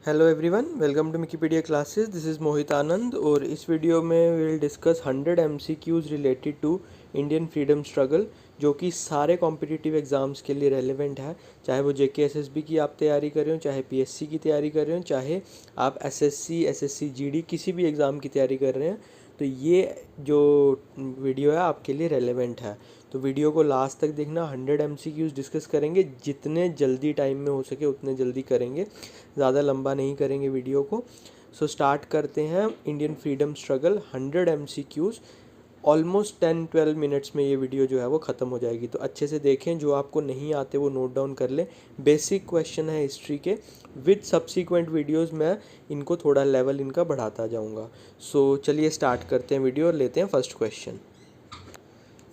Hello everyone, welcome to Wikipedia classes. This is Mohit Anand और इस वीडियो में we will discuss 100 MCQs related to Indian freedom struggle, जो कि सारे कॉम्पिटिटिव एग्ज़ाम्स के लिए रेलेवेंट है। चाहे वो JK SSB की आप तैयारी कर रहे हो, चाहे PSC की तैयारी कर रहे हो, चाहे आप SSC, SSC GD किसी भी एग्ज़ाम की तैयारी कर रहे हैं, तो ये जो वीडियो है आपके लिए रेलेवेंट है। तो वीडियो को लास्ट तक देखना। 100 MCQs डिस्कस करेंगे, जितने जल्दी टाइम में हो सके उतने जल्दी करेंगे, ज़्यादा लंबा नहीं करेंगे वीडियो को। सो स्टार्ट करते हैं। Indian freedom struggle 100 MCQs, almost 10-12 minutes में ये वीडियो जो है वो ख़त्म हो जाएगी। तो अच्छे से देखें, जो आपको नहीं आते वो नोट डाउन कर लें। बेसिक क्वेश्चन है हिस्ट्री के, विद सब्सीक्वेंट वीडियोस मैं इनको थोड़ा लेवल इनका बढ़ाता जाऊंगा। सो चलिए स्टार्ट करते हैं वीडियो और लेते हैं फर्स्ट क्वेश्चन।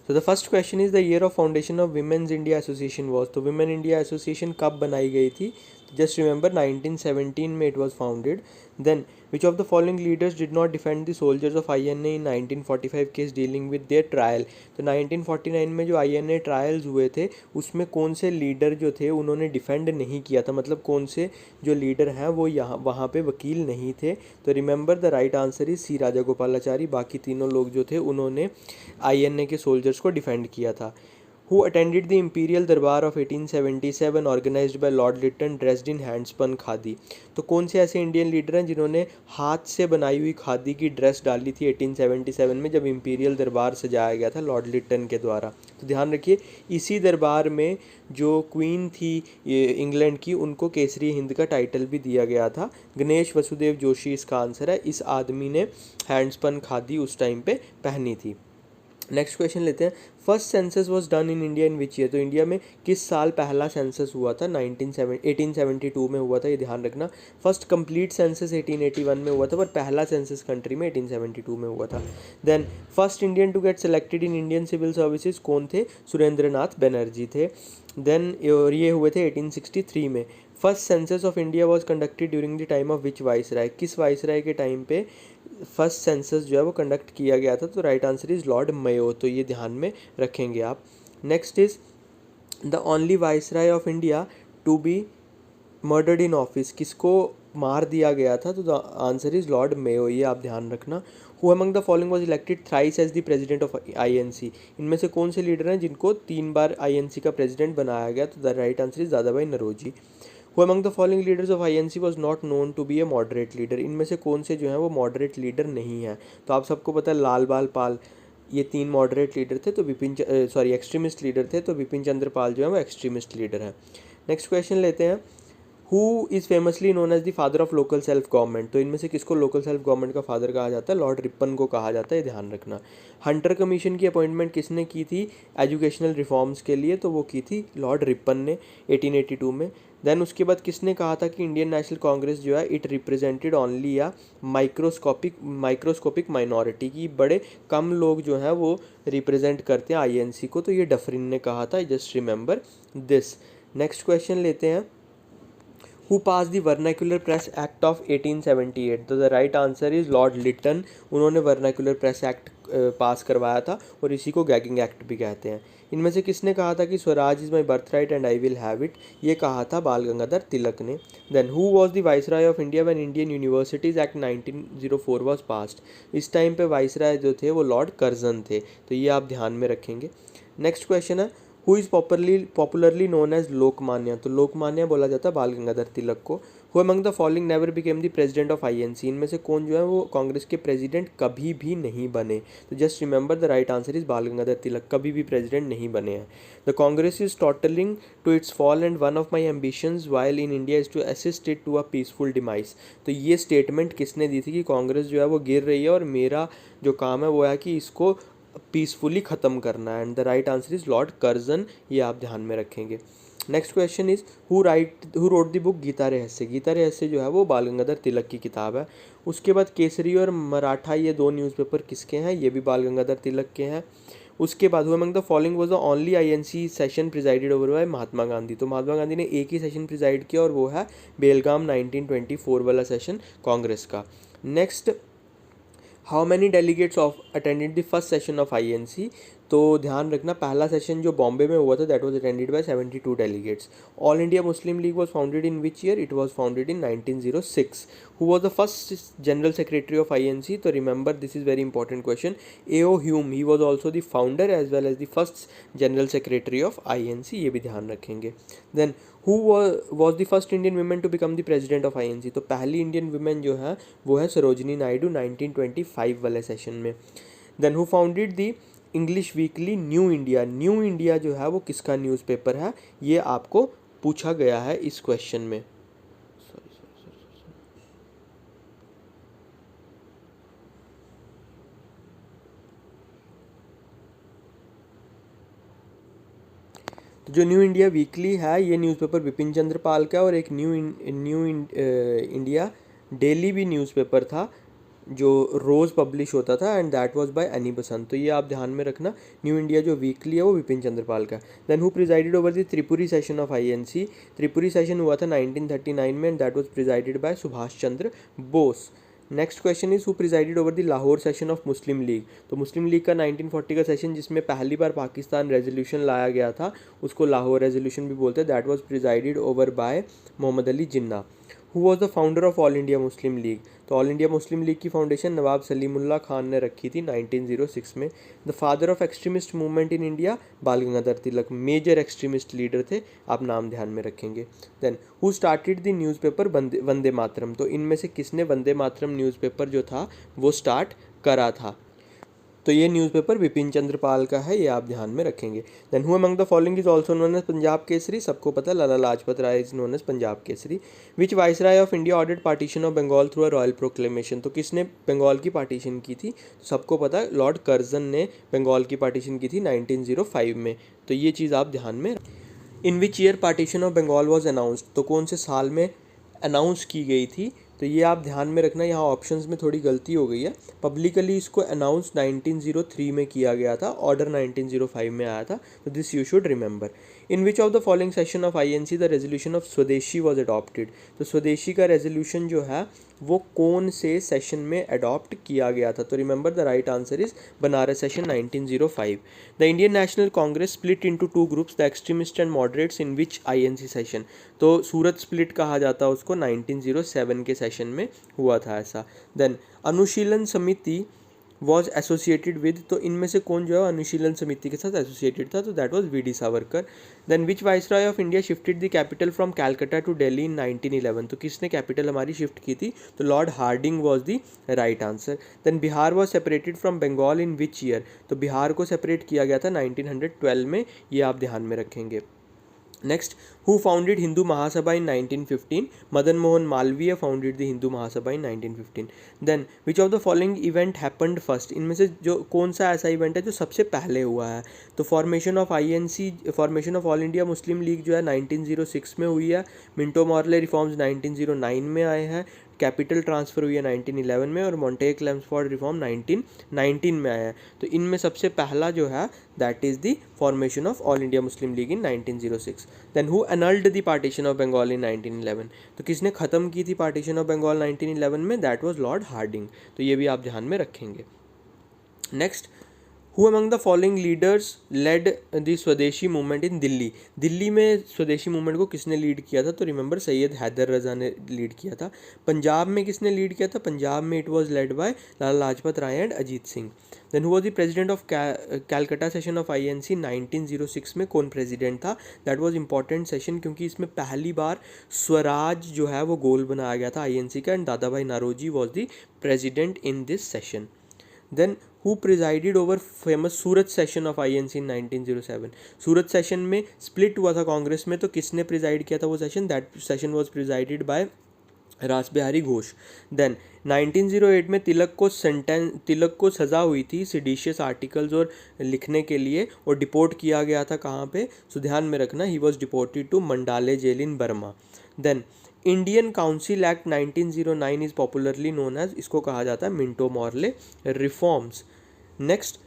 तो the first question is the year of foundation of women's India association was. तो विमेन इंडिया एसोसिएशन कब बनाई गई थी? जस्ट रिमेंबर 1917 में it was founded. Then which of the following leaders did not defend the soldiers of INA in 1945 case dealing with their trial. तो 1949 में जो INA trials हुए थे उसमें कौन से लीडर जो थे उन्होंने डिफेंड नहीं किया था, मतलब कौन से जो लीडर हैं वो यहाँ वहाँ पे वकील नहीं थे। तो remember the right answer is C Rajagopalachari. बाकी तीनों लोग जो थे उन्होंने INA के सोल्जर्स को डिफेंड किया था। Who attended the Imperial Darbar of 1877 organized by Lord Lytton dressed in handspun khadi. तो कौन से ऐसे इंडियन लीडर हैं जिन्होंने हाथ से बनाई हुई खादी की ड्रेस डाली थी 1877 में, जब इंपीरियल दरबार सजाया गया था लॉर्ड लिटन के द्वारा। तो ध्यान रखिए, इसी दरबार में जो क्वीन थी ये इंग्लैंड की, उनको केसरी हिंद का टाइटल भी दिया गया था। गणेश वसुदेव जोशी इसका आंसर है। इस आदमी ने हैंडस्पन खादी उस टाइम पे पहनी थी। नेक्स्ट क्वेश्चन लेते हैं। First census was done in India in which year. तो इंडिया में किस साल पहला सेंसस हुआ था? 1872 में हुआ था, ये ध्यान रखना। फर्स्ट कंप्लीट सेंसस 1881 में हुआ था, पर पहला सेंसस कंट्री में 1872 में हुआ था। Then first Indian to get selected in Indian civil services कौन थे? सुरेंद्र नाथ बनर्जी थे। देन ये हुए थे 1863 में। First census of India was conducted during the time of which viceroy. किस वाइसराय के टाइम पे फर्स्ट सेंसस जो है वो कंडक्ट किया गया था? तो right answer is Lord Mayo. तो ये ध्यान में रखेंगे आप। Next is the only viceroy of India to be murdered in office. किसको मार दिया गया था? तो the answer is Lord Mayo, ये आप ध्यान रखना। Who among the following was elected thrice as the president of INC। इनमें से कौन से लीडर हैं जिनको 3 बार INC का प्रेसिडेंट बनाया गया? तो the right answer is Dadabhai Naoroji. Who among the following leaders of INC was not known to be a moderate leader. इनमें से कौन से जो है वो मॉडरेट लीडर नहीं है? तो आप सबको पता है लाल बाल पाल, ये 3 मॉडरेट लीडर थे। तो एक्सट्रीमिस्ट लीडर थे। तो विपिन चंद्र पाल जो है वो एक्सट्रीमिस्ट लीडर है। नेक्स्ट क्वेश्चन लेते हैं। Who is famously known as the father of local self government. तो इनमें से किसको लोकल सेल्फ गवर्नमेंट का फादर कहा जाता है? लॉर्ड रिपन को कहा जाता है, ध्यान रखना। हंटर कमीशन की अपॉइंटमेंट किसने की थी एजुकेशनल रिफॉर्म्स के लिए? तो वो की थी लॉर्ड रिपन ने 1882 में। देन उसके बाद किसने कहा था कि इंडियन नेशनल कांग्रेस जो है इट रिप्रेजेंटेड ओनली या माइक्रोस्कोपिक माइनॉरिटी की, बड़े कम लोग जो हैं वो रिप्रेजेंट करते हैं INC को? तो ये डफरिन ने कहा था, just remember this. Next question लेते हैं। Who pass the vernacular press act of 1878। तो the right answer is Lord Lytton. उन्होंने वर्नाक्यूलर प्रेस एक्ट पास करवाया था और इसी को गैगिंग एक्ट भी कहते हैं। इनमें से किसने कहा था कि swaraj is my birthright and I will have it? ये कहा था बाल गंगाधर तिलक ने। Then who was the viceroy of India when Indian universities act 1904 was passed. इस टाइम पे वाइसराय जो थे वो लॉर्ड कर्जन थे। तो ये आप ध्यान में रखेंगे। नेक्स्ट क्वेश्चन है। Who is popularly known as Lokmanya. तो लोकमान्य बोला जाता है बाल गंगाधर तिलक को। Who among the following never became the president of INC। इनमें से कौन जो है वो कांग्रेस के प्रेसिडेंट कभी भी नहीं बने? तो just remember the right answer is Bal Gangadhar Tilak, कभी भी प्रेसिडेंट नहीं बने हैं। The Congress is tottering to its fall and one of my ambitions while in India is to assist it to a peaceful demise. तो ये स्टेटमेंट किसने दी थी कि कांग्रेस जो है वो गिर रही है और मेरा जो काम है वो है कि इसको पीसफुली ख़त्म करना है? And the right answer is Lord Curzon, ये आप ध्यान में रखेंगे। Next question is who wrote the book Gita Rahasya. Gita रहस्य जो है वो बाल गंगाधर तिलक की किताब है। उसके बाद केसरी और मराठा, ये 2 न्यूज़पेपर किसके हैं? ये भी बाल गंगाधर तिलक के हैं। उसके बाद who among the following was the only INC session presided over by Mahatma Gandhi. तो महात्मा गांधी ने एक ही सेशन प्रिजाइड किया और वो है बेलगाम 1924 वाला सेशन कांग्रेस का। Next, how many delegates of attended the first session of INC। तो ध्यान रखना पहला सेशन जो बॉम्बे में हुआ था that was attended by 72 delegates. All India Muslim League was founded in which year? It was founded in 1906. Who was the first general secretary of INC? तो remember this is very important question. A O Hume, he was also the founder as well as the first general secretary of INC, ये भी ध्यान रखेंगे. Then who was the first Indian women to become the president of INC? तो पहली Indian women जो है वो है सरोजिनी नायडू 1925 वाले सेशन में. Then who founded the English weekly New India? New India जो है वो किसका न्यूज़पेपर है, ये आपको पूछा गया है इस क्वेश्चन में. तो जो न्यू इंडिया वीकली है ये न्यूज़पेपर बिपिन चंद्र पाल का, और एक न्यू इंडिया डेली भी न्यूज़पेपर था जो रोज़ पब्लिश होता था, and that was by Annie Besant. तो ये आप ध्यान में रखना, न्यू इंडिया जो वीकली है वो बिपिन चंद्र पाल का. Then who presided over the Tripuri session of INC? Tripuri session हुआ था 1939 में, and that was presided by Subhash Chandra Bose. Next question is who presided over the Lahore session of Muslim league? तो मुस्लिम लीग का 1940 का सेशन जिसमें पहली बार पाकिस्तान रेजोल्यूशन लाया गया था उसको लाहौर रेजोल्यूशन भी बोलते हैं. That was presided over by Mohammad Ali Jinnah. Who was the founder of all India Muslim league? तो ऑल इंडिया मुस्लिम लीग की फाउंडेशन नवाब सलीमुल्लाह खान ने रखी थी 1906 में. The father of extremist movement in India? Bal Gangadhar Tilak major extremist leader थे, आप नाम ध्यान में रखेंगे. Then who started the newspaper Vande Mataram? तो इनमें से किसने वंदे मातरम न्यूज़पेपर जो था वो स्टार्ट करा था? तो ये न्यूज़पेपर बिपिन चंद्र पाल का है, ये आप ध्यान में रखेंगे. Then who among the following is also known as Punjab Kesari? सबको पता Lala Lajpat Rai is known as Punjab Kesari. Which viceroy of India ordered partition of Bengal through a royal proclamation? तो किसने बंगाल की पार्टीशन की थी? तो सबको पता लॉर्ड कर्जन ने बंगाल की पार्टीशन की थी 1905 में. तो ये चीज़ आप ध्यान में. In which year partition of Bengal was announced? तो कौन से साल में अनाउंस की गई थी? तो ये आप ध्यान में रखना, यहाँ ऑप्शंस में थोड़ी गलती हो गई है. पब्लिकली इसको अनाउंस 1903 में किया गया था, ऑर्डर 1905 में आया था. तो this you should remember. In which of the following session of INC the resolution of स्वदेशी वॉज अडॉप्टेड? तो स्वदेशी का रेजोल्यूशन जो है वो कौन से सेशन में अडॉप्ट किया गया था? तो remember the right answer is Banaras session 1905. The Indian national Congress split into two groups, the extremist and moderates, in which INC session? तो सूरत स्प्लिट कहा जाता है उसको, 1907 के सेशन में हुआ था ऐसा. देन अनुशीलन समिति वॉज एसोसिएटेड विद? तो इनमें से कौन जो है अनुशीलन समिति के साथ एसोसिएटेड था? तो that was V D. Savarkar. Then which viceroy of India shifted the capital from Calcutta to Delhi in 1911? तो किसने कैपिटल हमारी शिफ्ट की थी? तो Lord Hardinge was the right answer. Then Bihar was separated from Bengal in which year? तो बिहार को सेपरेट किया गया था 1912 में, ये आप ध्यान में रखेंगे. Next, who founded Hindu Mahasabha in 1915? Madan Mohan Malaviya founded the Hindu Mahasabha in 1915. Then which of the following event happened first? इनमें से जो कौन सा ऐसा इवेंट है जो सबसे पहले हुआ है? तो formation of INC, formation of all India Muslim league जो है 1906 में हुई है. मिंटो मॉर्ले रिफॉर्म्स 1909 में आए हैं. कैपिटल ट्रांसफ़र हुई है 1911 में, और मॉन्टेग क्लेम्सफोर्ड रिफॉर्म 1919 में आया है. तो इनमें सबसे पहला जो है that is the formation of all India Muslim League in 1906. Then who annulled the partition of Bengal in 1911? तो किसने ख़त्म की थी पार्टीशन ऑफ बंगाल 1911 में? That was Lord Hardinge. तो ये भी आप ध्यान में रखेंगे. Next, who among the following leaders led the swadeshi movement in Delhi? Delhi में स्वदेशी मूवमेंट को किसने लीड किया था? तो रिमेंबर सैयद हैदर रज़ा ने लीड किया था. पंजाब में किसने लीड किया था? पंजाब में it was led by Lala Lajpat Rai and Ajit Singh. Then who was the president of Calcutta session of INC 1906 में? कौन प्रेसिडेंट था? दैट वाज इंपॉर्टेंट सेशन क्योंकि इसमें पहली बार स्वराज जो है वो गोल बनाया गया था आईएनसी का, and Dadabhai Naoroji was the president in this session. Then who presided over famous Surat session of INC in 1907? Surat session में स्प्लिट हुआ था कांग्रेस में, तो किसने प्रिजाइड किया था वो session? That session was presided by Rash Behari Ghosh. Then 1908 में तिलक को सज़ा हुई थी सिडिशियस आर्टिकल्स और लिखने के लिए, और डिपोर्ट किया गया था कहाँ पे? सो ध्यान में रखना, he was deported to Mandalay jail in Burma. Then Indian council act 1909 is popularly known as, इसको कहा जाता है Minto Morley reforms. Next,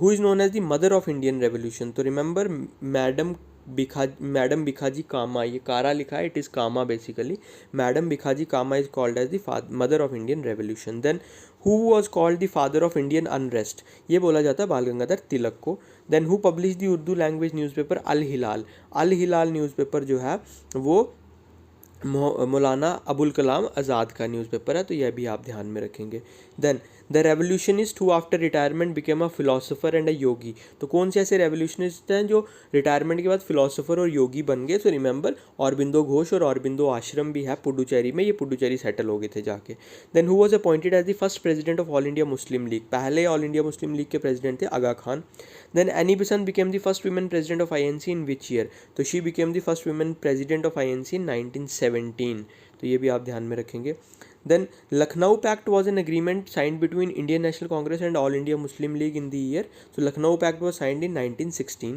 who is known as the mother of Indian revolution? तो remember madam madam Bhikaji Cama, ये कारा लिखा है, it is Cama basically. Madam Bhikaji Cama is called as the mother of Indian revolution. Then who was called the father of Indian unrest, ये बोला जाता है बाल गंगाधर तिलक को. Then who publish the Urdu language newspaper Al Hilal. Al Hilal newspaper जो है वो मौलाना अबुल कलाम आज़ाद का न्यूज़पेपर है, तो यह भी आप ध्यान में रखेंगे. Then the revolutionist who after retirement became a philosopher and a yogi. तो कौन से ऐसे रेवोल्यूशनिस्ट हैं जो रिटायरमेंट के बाद फिलोसोफर और योगी बन गए? तो रिमेंबर औरबिंदो घोष और औरबिंदो आश्रम भी है पुडुचेरी में, ये पुडुचेरी सेटल हो गए थे जाके. Then who was appointed as the first president of all India Muslim League. पहले ऑल इंडिया मुस्लिम लीग के प्रेसिडेंट थे Aga Khan. Then Annie Besant became the first women president of INC in which year. तो she became the first women president of INC in 1917. तो ये भी आप ध्यान में रखेंगे. Then Lucknow Pact was an agreement signed between Indian National Congress and All India Muslim League in the year. So Lucknow Pact was signed in 1916.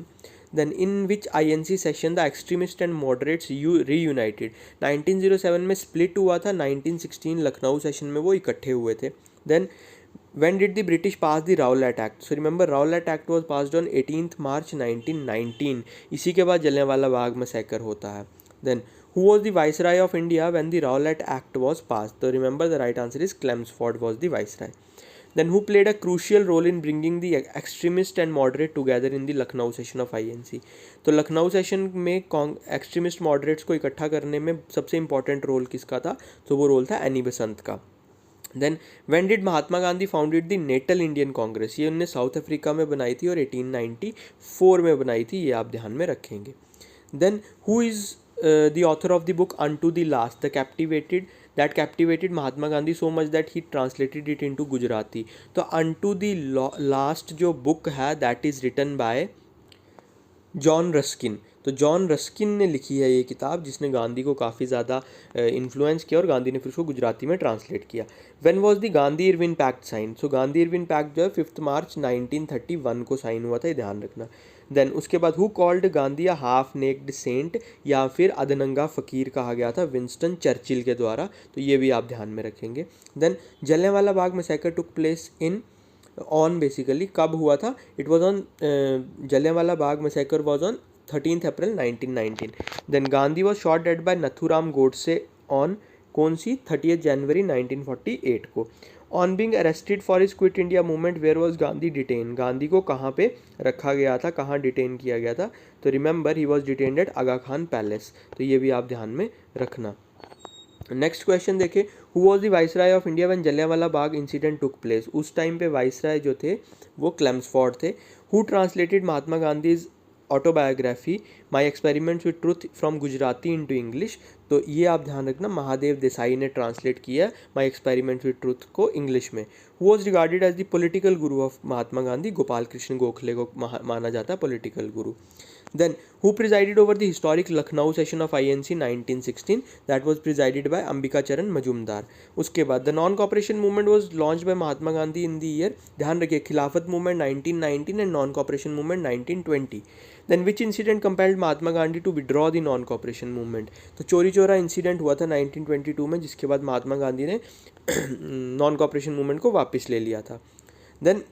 Then in which INC session the extremists and moderates reunited. 1907 में split हुआ था, 1916 Lucknow session में वो इकट्ठे हुए थे. Then when did the British pass the Rowlatt Act? So remember Rowlatt Act was passed on 18th March 1919. इसी के बाद जलियांवाला बाग मैसेकर होता है. Then who was the Viceroy of India when the Rowlatt Act was passed? So remember the right answer is Chelmsford was the Viceroy. Then who played a crucial role in bringing the extremist and moderate together in the Lucknow session of INC? तो Lucknow session में extremist moderates को इकट्ठा करने में सबसे important role किसका था? तो वो रोल था एनी बेसेंट का. Then when did Mahatma Gandhi founded the Natal Indian Congress. ये उन्होंने साउथ अफ्रीका में बनाई थी और 1894 में बनाई थी, ये आप ध्यान में रखेंगे. Then who is the author of the book Unto the Last, that captivated Mahatma Gandhi so much that he translated it into Gujarati. तो Unto the Last जो book है that is written by John Ruskin. तो John Ruskin ने लिखी है ये किताब, जिसने गांधी को काफ़ी ज़्यादा इन्फ्लुएंस किया और गांधी ने फिर उसको गुजराती में ट्रांसलेट किया. When was the Gandhi Irwin pact sign. So Gandhi Irwin pact जो है 5 मार्च 1931 को साइन हुआ था, ये ध्यान रखना. देन उसके बाद who called Gandhi a half naked saint, या फिर अधनंगा फ़कीर कहा गया था विंस्टन चर्चिल के द्वारा, तो ये भी आप ध्यान में रखेंगे. Then Jallianwala Bagh massacre took place in on basically कब हुआ था? It was on Jallianwala Bagh massacre was on 13th April 1919. Then Gandhi was shot dead by Nathuram Godse on कौन सी? 30th January 1948 को. On being arrested for his Quit India movement where was Gandhi detain. Gandhi को कहाँ पे रखा गया था, कहाँ डिटेन किया गया था? तो remember he was detained at Aga Khan palace, तो ये भी आप ध्यान में रखना. नेक्स्ट क्वेश्चन देखें, who was the viceroy of India when Jallianwala Bagh incident took place. उस टाइम पे वाइसराय जो थे वो क्लेम्सफोर्ड थे. Who translated Mahatma Gandhi's autobiography my experiments with truth from Gujarati into English. तो ये आप ध्यान रखना, महादेव देसाई ने ट्रांसलेट किया माई एक्सपेरिमेंट्स विद ट्रुथ को इंग्लिश में. Who was regarded as the political guru of Mahatma Gandhi. Gopal Krishna Gokhale को माना जाता है political Guru. Then who presided over the historic Lucknow session of INC 1916? That was presided by Ambika Charan Majumdar. उसके बाद the non-cooperation movement was launched by Mahatma Gandhi in the year, ध्यान रखिए, खिलाफत movement 1919 and non-cooperation movement 1920. Then which incident compelled Mahatma Gandhi to withdraw the non-cooperation movement? तो चोरी Chaura incident हुआ था 1922 में, जिसके बाद महात्मा गांधी ने non-cooperation movement को वापस ले लिया था. Then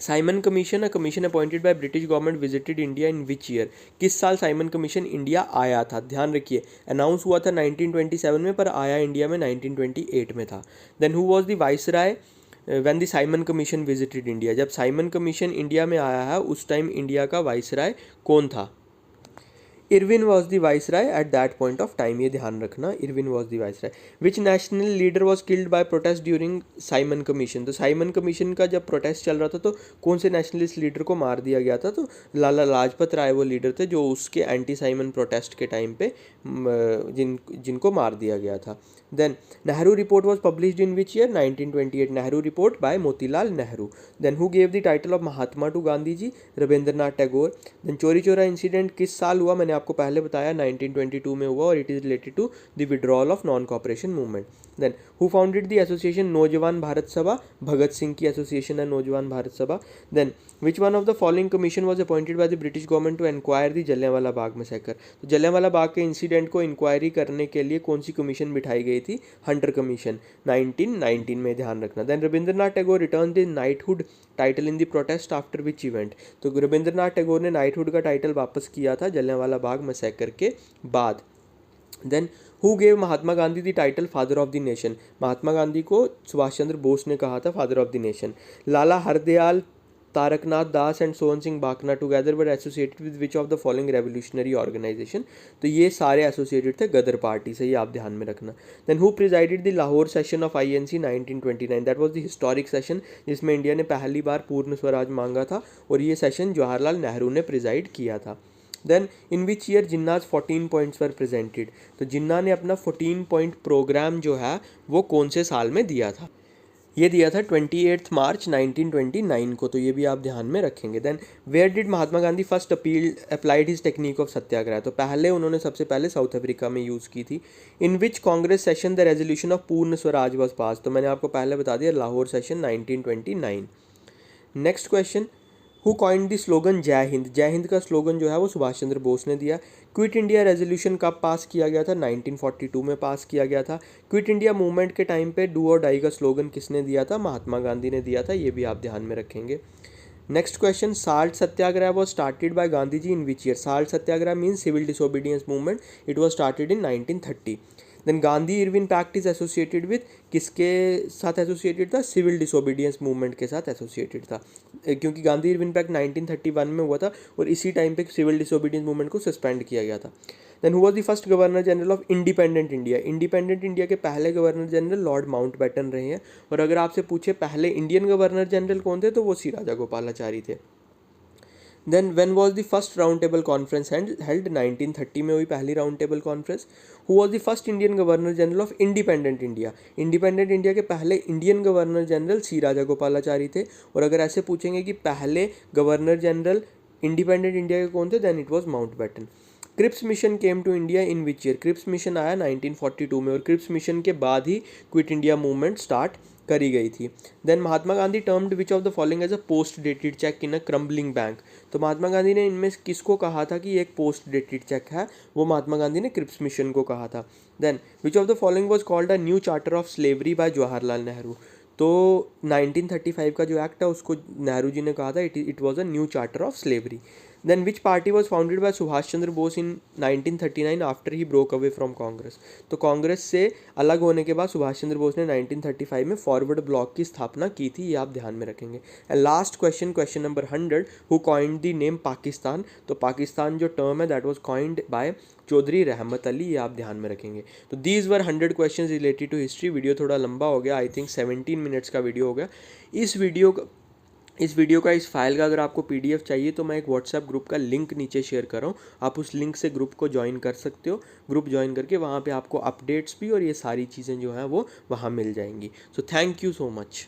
Simon commission, a commission appointed by British government visited India in which year. किस साल साइमन कमीशन इंडिया आया था? ध्यान रखिए, अनाउंस हुआ था 1927 में, पर आया इंडिया में 1928 में था. Then who was the viceroy when the Simon commission visited India. जब साइमन कमीशन इंडिया में आया है उस टाइम इंडिया का वाइसराय कौन था? Irwin was the viceroy at that point of time, ये ध्यान रखना, Irwin was the viceroy. Which national leader was killed by protest during Simon commission. तो साइमन कमीशन का जब प्रोटेस्ट चल रहा था तो कौन से नेशनलिस्ट लीडर को मार दिया गया था? तो लाला लाजपत राय वो लीडर थे जो उसके एंटी साइमन प्रोटेस्ट के टाइम पे जिनको मार दिया गया था. Then Nehru report was published in which year? 1928. Nehru report by Motilal Nehru. Then who gave the title of Mahatma to Gandhi ji? Rabindranath Tagore. Then Chauri Chaura incident किस साल हुआ? मैंने आपको पहले बताया 1922 में हुआ और it is related to the withdrawal of non cooperation movement. Then who founded the association Naujawan Bharat सभा, भगत सिंह की एसोसिएशन है Naujawan Bharat Sabha. Then which one of the following commission was appointed by the British government to inquire the Jallianwala Bagh massacre. तो जलियांवाला बाग के incident को inquiry करने के लिए कौन सी कमीशन बिठाई गई थी? हंटर कमीशन, 1919 में, ध्यान रखना। Then Rabindranath Tagore return the knighthood title in the protest after which event. तो रविंद्रनाथ टैगोर ने नाइटहुड का टाइटल वापस किया था जलियांवाला बाग मैसेकर के बाद। Then who gave Mahatma Gandhi the title father of the nation. Mahatma Gandhi को सुभाष चंद्र बोस ने कहा था father of the nation. Lala Hardayal, Taraknath Das and Sohan Singh Bakna together were associated with which of the following revolutionary organisation. तो ये सारे एसोसिएटेड थे गदर पार्टी से, ये आप ध्यान में रखना। Then who presided the Lahore session of INC 1929। That was the historic session जिसमें इंडिया ने पहली बार पूर्ण स्वराज मांगा था और ये सेशन जवाहरलाल नेहरू ने प्रिजाइड किया था। Then in which year Jinnah's 14 points were presented. तो जिन्ना ने अपना 14 पॉइंट प्रोग्राम जो है वो कौन से साल में दिया था? ये दिया था 28 मार्च 1929 को, तो ये भी आप ध्यान में रखेंगे। Then where did Mahatma Gandhi first applied his technique of satyagraha. तो पहले उन्होंने सबसे पहले साउथ अफ्रीका में यूज़ की थी। In which Congress session the resolution of Purna Swaraj was pass. तो मैंने आपको पहले बता दिया Lahore session 1929। Next question, who coined the slogan जय हिंद। जय हिंद का स्लोगन जो है वो सुभाष चंद्र बोस ने दिया। क्विट इंडिया रेजोल्यूशन कब पास किया गया था? 1942 में पास किया गया था। क्विट इंडिया मूवमेंट के टाइम पे डू और डाई का स्लोगन किसने दिया था? महात्मा गांधी ने दिया था, ये भी आप ध्यान में रखेंगे। Next question, salt satyagraha was started by Gandhi ji in which year. Salt satyagraha means civil disobedience movement, it was started in 1930। Then Gandhi Irwin pact is associated with, किसके साथ एसोसिएटेड था? सिविल डिसोबीडियंस मूवमेंट के साथ एसोसिएटेड था, क्योंकि गांधी इरविन पैक्ट 1931 में हुआ था और इसी टाइम पे सिविल डिसोबीडियंस मूवमेंट को सस्पेंड किया गया था। Then who was the first governor general of independent India. Independent India के पहले गवर्नर जनरल लॉर्ड माउंटबेटन रहे हैं। और अगर आपसे पूछे पहले इंडियन गवर्नर जनरल कौन थे, तो वो सी राजागोपालाचारी थे। Then when was the first round table conference held? 1930 में हुई पहली round table conference. Who was the first Indian governor general of independent India. Independent India के पहले Indian governor general C Rajagopalachari थे। और अगर ऐसे पूछेंगे कि पहले गवर्नर जनरल इंडिपेंडेंट इंडिया के कौन थे, then it was Mountbatten. Cripps mission came to India in which year. Cripps mission आया 1942 में और क्रिप्स मिशन के बाद ही क्विट इंडिया मूवमेंट स्टार्ट करी गई थी। Then Mahatma Gandhi termed which of the following as a post dated cheque in a crumbling bank. तो महात्मा गांधी ने इनमें किसको कहा था कि एक पोस्ट डेटेड चेक है? वो महात्मा गांधी ने क्रिप्स मिशन को कहा था। Then which of the following was called a new charter of slavery by Jawaharlal Nehru. तो 1935 का जो एक्ट है उसको नेहरू जी ने कहा था it was a new charter of slavery. Then which party was founded by Subhash Chandra Bose in 1939 after he broke away from Congress. तो कांग्रेस से अलग होने के बाद सुभाष चंद्र बोस ने 1935 में फॉरवर्ड ब्लॉक की स्थापना की थी, ये आप ध्यान में रखेंगे। And last question, question number 100, who coined the name Pakistan. तो पाकिस्तान जो टर्म है that was coined by Chaudhry Rahmat Ali, ये आप ध्यान में रखेंगे। तो these were 100 questions related to history. Video थोड़ा लंबा हो गया, आई थिंक 17 मिनट्स का वीडियो हो गया। इस वीडियो का इस फाइल का अगर आपको PDF चाहिए तो मैं एक व्हाट्सएप ग्रुप का लिंक नीचे शेयर कर रहा हूँ, आप उस लिंक से ग्रुप को ज्वाइन कर सकते हो। ग्रुप ज्वाइन करके वहाँ पे आपको अपडेट्स भी और ये सारी चीज़ें जो हैं वो वहाँ मिल जाएंगी। So thank you so much.